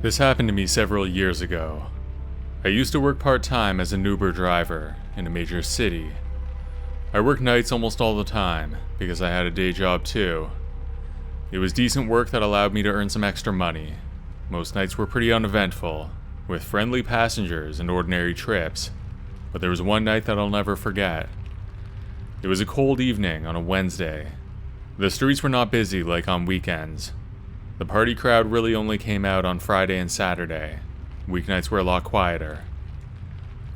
This happened to me several years ago. I used to work part-time as an Uber driver in a major city. I worked nights almost all the time because I had a day job too. It was decent work that allowed me to earn some extra money. Most nights were pretty uneventful, with friendly passengers and ordinary trips, but there was one night that I'll never forget. It was a cold evening on a Wednesday. The streets were not busy like on weekends. The party crowd really only came out on Friday and Saturday. Weeknights were a lot quieter.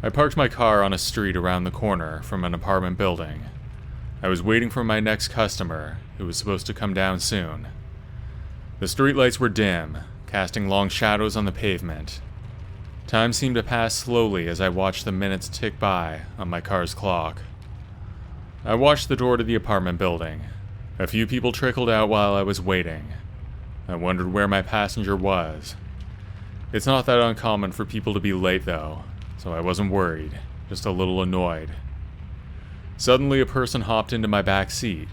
I parked my car on a street around the corner from an apartment building. I was waiting for my next customer, who was supposed to come down soon. The streetlights were dim, casting long shadows on the pavement. Time seemed to pass slowly as I watched the minutes tick by on my car's clock. I watched the door to the apartment building. A few people trickled out while I was waiting. I wondered where my passenger was. It's not that uncommon for people to be late though, so I wasn't worried, just a little annoyed. Suddenly a person hopped into my back seat.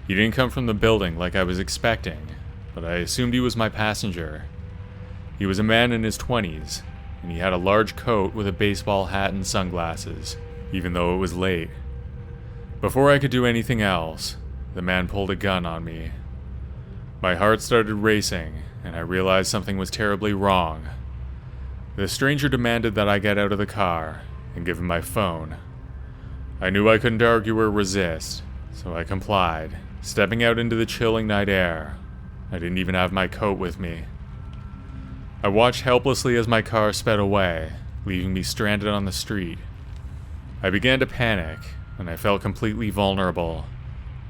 He didn't come from the building like I was expecting, but I assumed he was my passenger. He was a man in his 20s, and he had a large coat with a baseball hat and sunglasses, even though it was late. Before I could do anything else, the man pulled a gun on me. My heart started racing, and I realized something was terribly wrong. The stranger demanded that I get out of the car and give him my phone. I knew I couldn't argue or resist, so I complied, stepping out into the chilling night air. I didn't even have my coat with me. I watched helplessly as my car sped away, leaving me stranded on the street. I began to panic, and I felt completely vulnerable.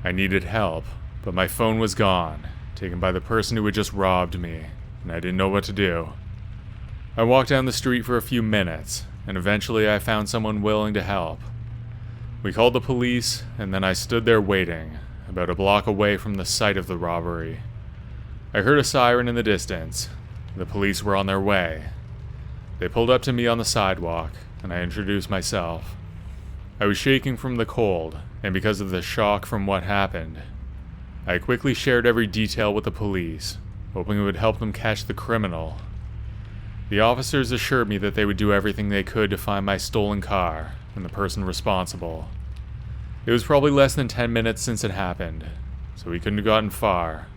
I needed help, but my phone was gone, taken by the person who had just robbed me, and I didn't know what to do. I walked down the street for a few minutes, and eventually I found someone willing to help. We called the police, and then I stood there waiting, about a block away from the site of the robbery. I heard a siren in the distance. The police were on their way. They pulled up to me on the sidewalk, and I introduced myself. I was shaking from the cold, and because of the shock from what happened. I quickly shared every detail with the police, hoping it would help them catch the criminal. The officers assured me that they would do everything they could to find my stolen car and the person responsible. It was probably less than 10 minutes since it happened, so we couldn't have gotten far.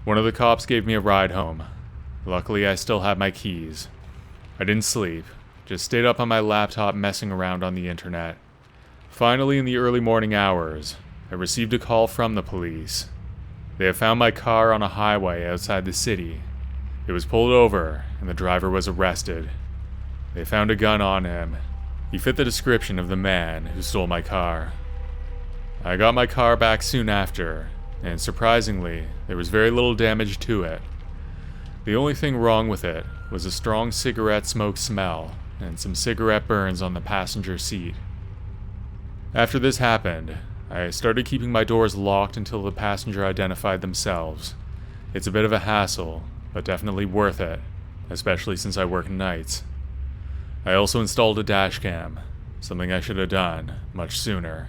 One of the cops gave me a ride home. Luckily, I still had my keys. I didn't sleep, just stayed up on my laptop messing around on the internet. Finally, in the early morning hours, I received a call from the police. They had found my car on a highway outside the city. It was pulled over, and the driver was arrested. They found a gun on him. He fit the description of the man who stole my car. I got my car back soon after, and surprisingly, there was very little damage to it. The only thing wrong with it was a strong cigarette smoke smell and some cigarette burns on the passenger seat. After this happened, I started keeping my doors locked until the passenger identified themselves. It's a bit of a hassle, but definitely worth it, especially since I work nights. I also installed a dash cam, something I should have done much sooner.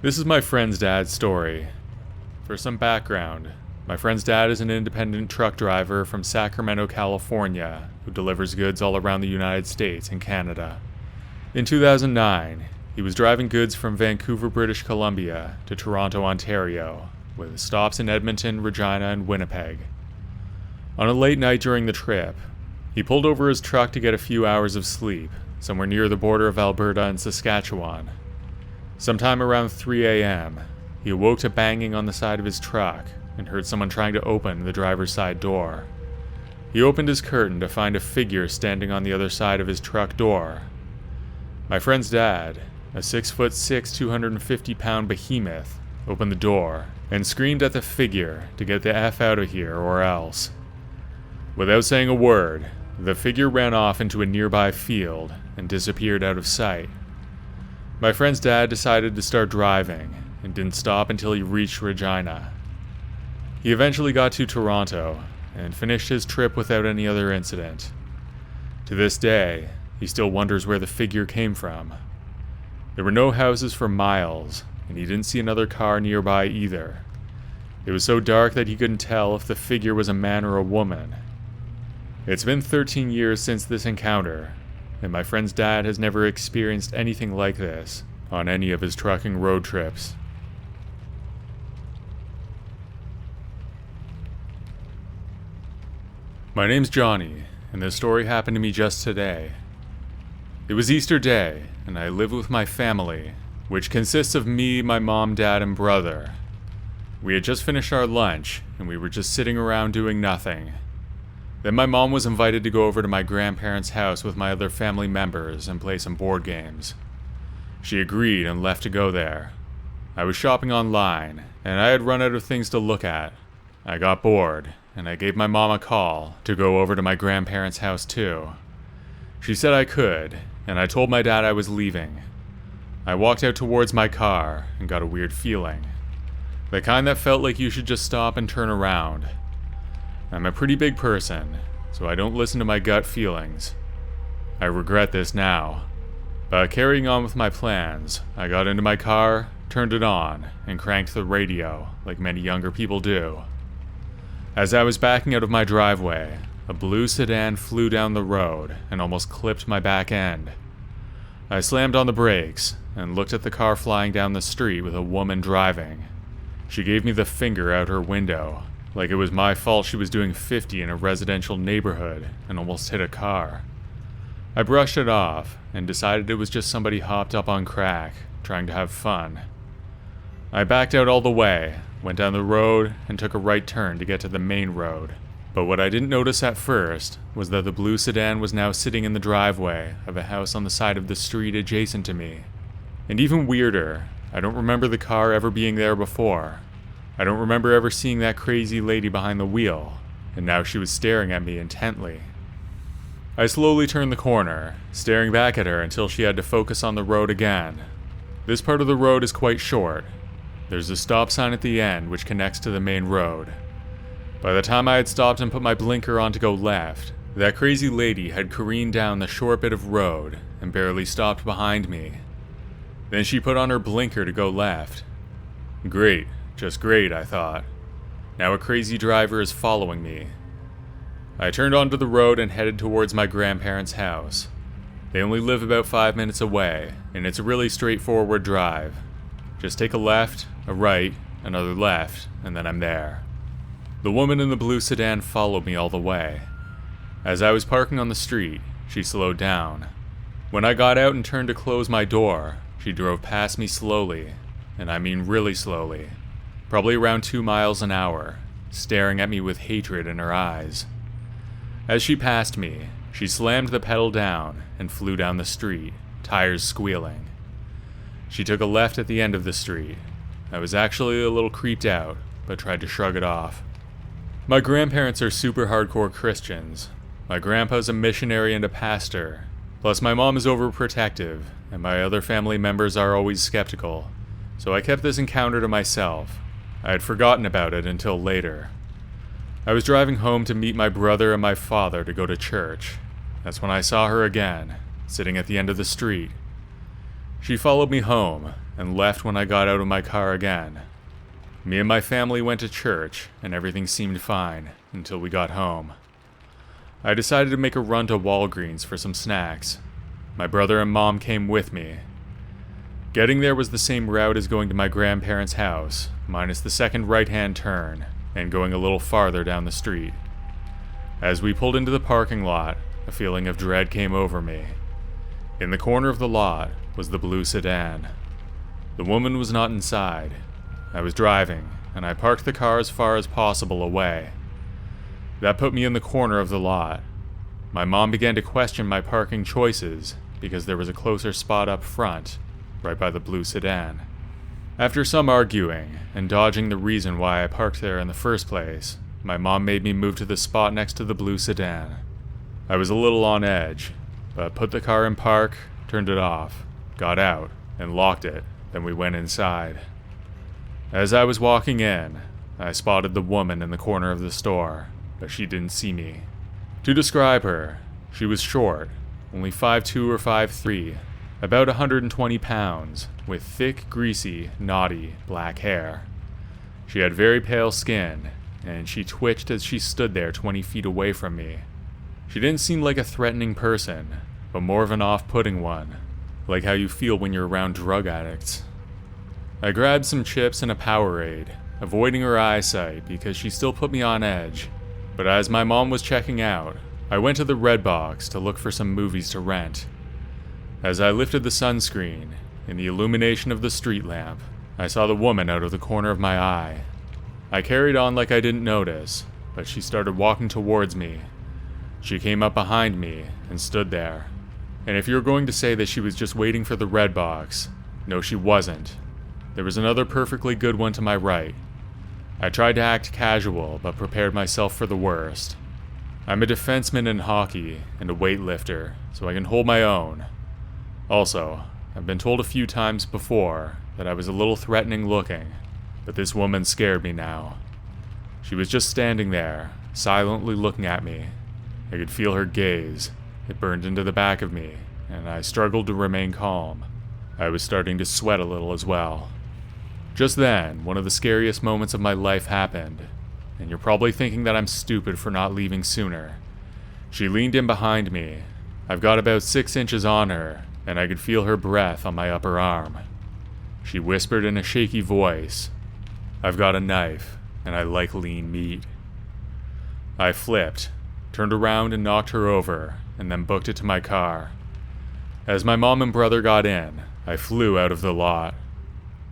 This is my friend's dad's story. For some background, my friend's dad is an independent truck driver from Sacramento, California, who delivers goods all around the United States and Canada. In 2009, he was driving goods from Vancouver, British Columbia to Toronto, Ontario, with stops in Edmonton, Regina, and Winnipeg. On a late night during the trip, he pulled over his truck to get a few hours of sleep, somewhere near the border of Alberta and Saskatchewan. Sometime around 3 a.m., he awoke to banging on the side of his truck and heard someone trying to open the driver's side door. He opened his curtain to find a figure standing on the other side of his truck door. My friend's dad, a 6'6", 250-pound behemoth, opened the door and screamed at the figure to get the F out of here or else. Without saying a word, the figure ran off into a nearby field and disappeared out of sight. My friend's dad decided to start driving and didn't stop until he reached Regina. He eventually got to Toronto and finished his trip without any other incident. To this day, he still wonders where the figure came from. There were no houses for miles, and he didn't see another car nearby either. It was so dark that he couldn't tell if the figure was a man or a woman. It's been 13 years since this encounter, and my friend's dad has never experienced anything like this on any of his trucking road trips. My name's Johnny, and this story happened to me just today. It was Easter Day, and I live with my family, which consists of me, my mom, dad, and brother. We had just finished our lunch, and we were just sitting around doing nothing. Then my mom was invited to go over to my grandparents' house with my other family members and play some board games. She agreed and left to go there. I was shopping online, and I had run out of things to look at. I got bored, and I gave my mom a call to go over to my grandparents' house too. She said I could, and I told my dad I was leaving. I walked out towards my car and got a weird feeling. The kind that felt like you should just stop and turn around. I'm a pretty big person, so I don't listen to my gut feelings. I regret this now. But carrying on with my plans, I got into my car, turned it on, and cranked the radio, like many younger people do. As I was backing out of my driveway, a blue sedan flew down the road and almost clipped my back end. I slammed on the brakes and looked at the car flying down the street with a woman driving. She gave me the finger out her window, like it was my fault she was doing 50 in a residential neighborhood and almost hit a car. I brushed it off and decided it was just somebody hopped up on crack, trying to have fun. I backed out all the way, went down the road, and took a right turn to get to the main road. But what I didn't notice at first was that the blue sedan was now sitting in the driveway of a house on the side of the street adjacent to me. And even weirder, I don't remember the car ever being there before. I don't remember ever seeing that crazy lady behind the wheel, and now she was staring at me intently. I slowly turned the corner, staring back at her until she had to focus on the road again. This part of the road is quite short. There's a stop sign at the end which connects to the main road. By the time I had stopped and put my blinker on to go left, that crazy lady had careened down the short bit of road and barely stopped behind me. Then she put on her blinker to go left. Great, just great, I thought. Now a crazy driver is following me. I turned onto the road and headed towards my grandparents' house. They only live about 5 minutes away, and it's a really straightforward drive. Just take a left, a right, another left, and then I'm there. The woman in the blue sedan followed me all the way. As I was parking on the street, she slowed down. When I got out and turned to close my door, she drove past me slowly, and I mean really slowly, probably around 2 miles an hour, staring at me with hatred in her eyes. As she passed me, she slammed the pedal down and flew down the street, tires squealing. She took a left at the end of the street. I was actually a little creeped out, but tried to shrug it off. My grandparents are super hardcore Christians. My grandpa's a missionary and a pastor. Plus my mom is overprotective, and my other family members are always skeptical. So I kept this encounter to myself. I had forgotten about it until later. I was driving home to meet my brother and my father to go to church. That's when I saw her again, sitting at the end of the street. She followed me home, and left when I got out of my car again. Me and my family went to church, and everything seemed fine, until we got home. I decided to make a run to Walgreens for some snacks. My brother and mom came with me. Getting there was the same route as going to my grandparents' house, minus the second right-hand turn, and going a little farther down the street. As we pulled into the parking lot, a feeling of dread came over me. In the corner of the lot was the blue sedan. The woman was not inside. I was driving, and I parked the car as far as possible away. That put me in the corner of the lot. My mom began to question my parking choices because there was a closer spot up front, right by the blue sedan. After some arguing and dodging the reason why I parked there in the first place, my mom made me move to the spot next to the blue sedan. I was a little on edge, but put the car in park, turned it off, got out, and locked it. Then we went inside. As I was walking in, I spotted the woman in the corner of the store, but she didn't see me. To describe her, she was short, only 5'2" or 5'3", about 120 pounds, with thick, greasy, knotty, black hair. She had very pale skin, and she twitched as she stood there 20 feet away from me. She didn't seem like a threatening person, but more of an off-putting one, like how you feel when you're around drug addicts. I grabbed some chips and a Powerade, avoiding her eyesight because she still put me on edge, but as my mom was checking out, I went to the Red Box to look for some movies to rent. As I lifted the sunscreen, in the illumination of the street lamp, I saw the woman out of the corner of my eye. I carried on like I didn't notice, but she started walking towards me. She came up behind me and stood there. And if you're going to say that she was just waiting for the Red Box, no, she wasn't. There was another perfectly good one to my right. I tried to act casual, but prepared myself for the worst. I'm a defenseman in hockey and a weightlifter, so I can hold my own. Also, I've been told a few times before that I was a little threatening looking, but this woman scared me now. She was just standing there, silently looking at me. I could feel her gaze. It burned into the back of me, and I struggled to remain calm. I was starting to sweat a little as well. Just then, one of the scariest moments of my life happened, and you're probably thinking that I'm stupid for not leaving sooner. She leaned in behind me. I've got about 6 inches on her, and I could feel her breath on my upper arm. She whispered in a shaky voice, "I've got a knife, and I like lean meat." I flipped, turned around and knocked her over, and then booked it to my car. As my mom and brother got in, I flew out of the lot.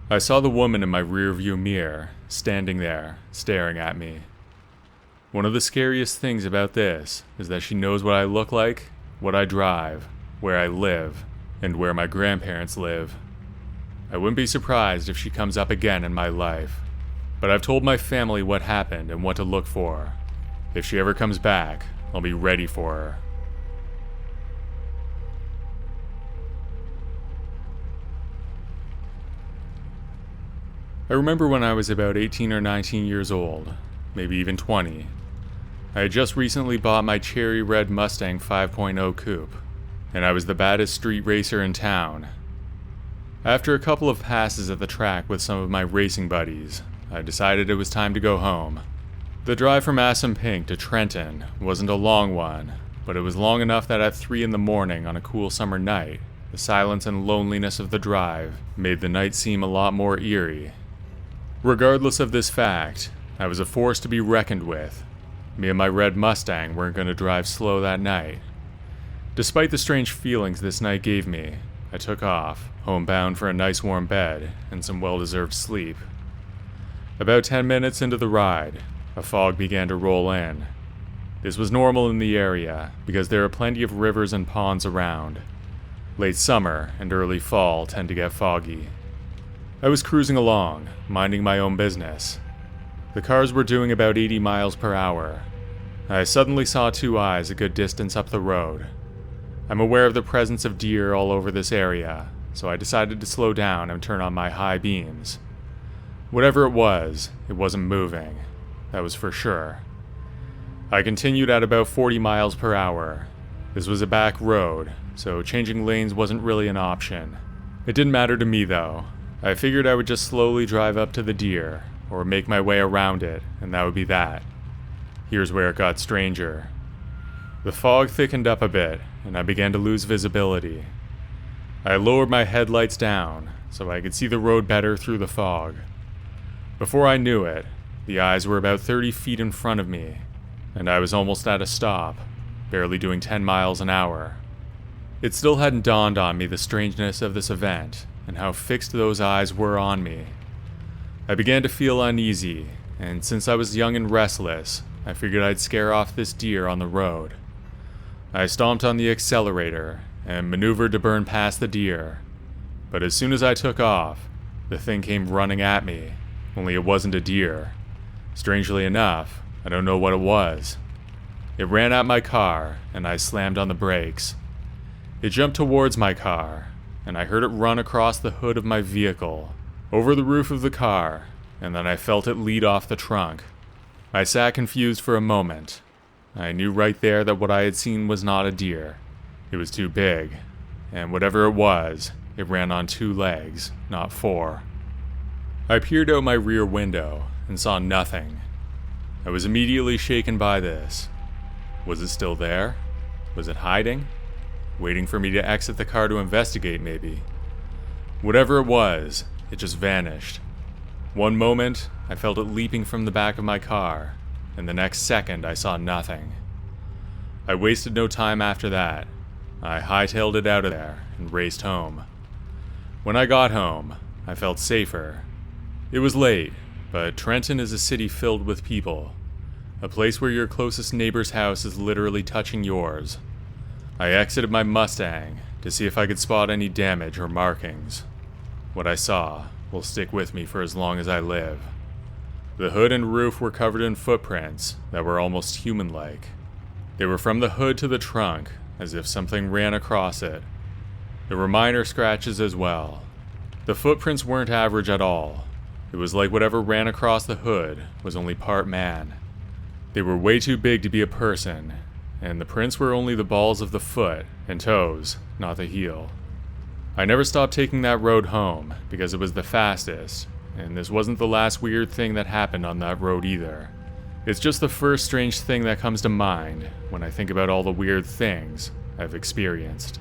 I saw the woman in my rearview mirror, standing there, staring at me. One of the scariest things about this is that she knows what I look like, what I drive, where I live, and where my grandparents live. I wouldn't be surprised if she comes up again in my life, but I've told my family what happened and what to look for. If she ever comes back, I'll be ready for her. I remember when I was about 18 or 19 years old, maybe even 20. I had just recently bought my cherry red Mustang 5.0 coupe, and I was the baddest street racer in town. After a couple of passes at the track with some of my racing buddies, I decided it was time to go home. The drive from Assunpink to Trenton wasn't a long one, but it was long enough that at 3 in the morning on a cool summer night, the silence and loneliness of the drive made the night seem a lot more eerie. Regardless of this fact, I was a force to be reckoned with. Me and my red Mustang weren't going to drive slow that night. Despite the strange feelings this night gave me, I took off, homebound for a nice warm bed and some well-deserved sleep. About 10 minutes into the ride, a fog began to roll in. This was normal in the area because there are plenty of rivers and ponds around. Late summer and early fall tend to get foggy. I was cruising along, minding my own business. The cars were doing about 80 miles per hour. I suddenly saw 2 eyes a good distance up the road. I'm aware of the presence of deer all over this area, so I decided to slow down and turn on my high beams. Whatever it wasn't moving. That was for sure. I continued at about 40 miles per hour. This was a back road, so changing lanes wasn't really an option. It didn't matter to me though. I figured I would just slowly drive up to the deer, or make my way around it, and that would be that. Here's where it got stranger. The fog thickened up a bit, and I began to lose visibility. I lowered my headlights down, so I could see the road better through the fog. Before I knew it, the eyes were about 30 feet in front of me, and I was almost at a stop, barely doing 10 miles an hour. It still hadn't dawned on me the strangeness of this event, and how fixed those eyes were on me. I began to feel uneasy, and since I was young and restless, I figured I'd scare off this deer on the road. I stomped on the accelerator and maneuvered to burn past the deer, but as soon as I took off, the thing came running at me, only it wasn't a deer. Strangely enough, I don't know what it was. It ran at my car, and I slammed on the brakes. It jumped towards my car, and I heard it run across the hood of my vehicle, over the roof of the car, and then I felt it lead off the trunk. I sat confused for a moment. I knew right there that what I had seen was not a deer. It was too big. and whatever it ran on 2 legs, not 4. I peered out my rear window and saw nothing. I was immediately shaken by this. Was it still there? Was it hiding? Waiting for me to exit the car to investigate, maybe? Whatever it was, it just vanished. One moment, I felt it leaping from the back of my car, and the next second I saw nothing. I wasted no time after that. I hightailed it out of there and raced home. When I got home, I felt safer. It was late, but Trenton is a city filled with people. A place where your closest neighbor's house is literally touching yours. I exited my Mustang to see if I could spot any damage or markings. What I saw will stick with me for as long as I live. The hood and roof were covered in footprints that were almost human-like. They were from the hood to the trunk, as if something ran across it. There were minor scratches as well. The footprints weren't average at all. It was like whatever ran across the hood was only part man. They were way too big to be a person, and the prints were only the balls of the foot and toes, not the heel. I never stopped taking that road home because it was the fastest, and this wasn't the last weird thing that happened on that road either. It's just the first strange thing that comes to mind when I think about all the weird things I've experienced.